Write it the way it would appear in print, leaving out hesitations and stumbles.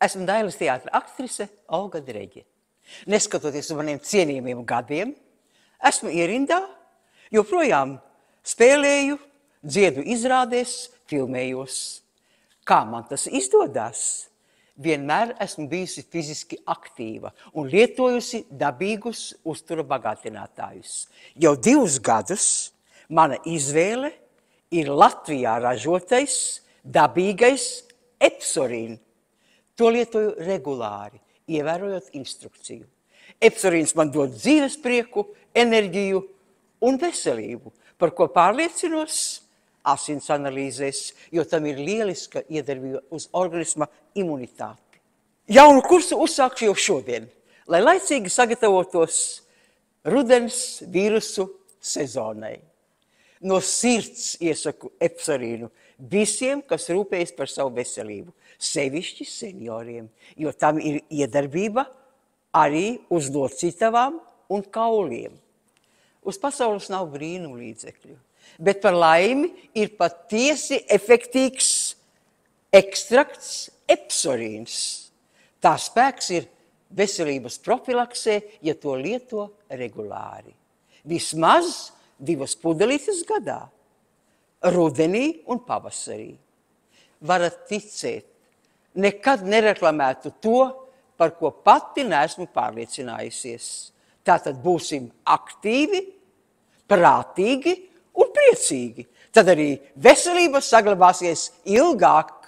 Esmu Dailes teātra aktrise Olga Dreģe. Neskatoties uz maniem cienījumiem gadiem, esmu ierindā, joprojām spēlēju, dziedu izrādēs, filmējos. Kā man tas izdodas? Vienmēr esmu bijusi fiziski aktīva un lietojusi dabīgus uztura bagātinātājus. Jau 2 gadus mana izvēle ir Latvijā ražotais, dabīgais epsorīns. To lietoju regulāri, ievērojot instrukciju. Epsorīns man dod dzīves prieku, enerģiju un veselību, par ko pārliecinos asins analīzēs, jo tam ir lieliska iedarbība uz organisma imunitāti. Jaunu kursu uzsākšu jau šodien, lai laicīgi sagatavotos rudens vīrusu sezonai. No sirds iesaku epsorīnu visiem, kas rūpējas par savu veselību, sevišķi senioriem, jo tam ir iedarbība arī uz locītavām un kauliem. Uz pasaules nav brīnumu līdzekļu, bet par laimi ir patiesi efektīgs ekstrakts epsorīns. Tā spēks ir veselības profilaksē, ja to lieto regulāri. Vismaz 2 pudelītes gadā, rudenī un pavasarī. Varat ticēt, nekad nereklamētu to, par ko pati neesmu pārliecinājusies. Tātad būsim aktīvi, prātīgi un priecīgi. Tad arī veselība saglabāsies ilgāk.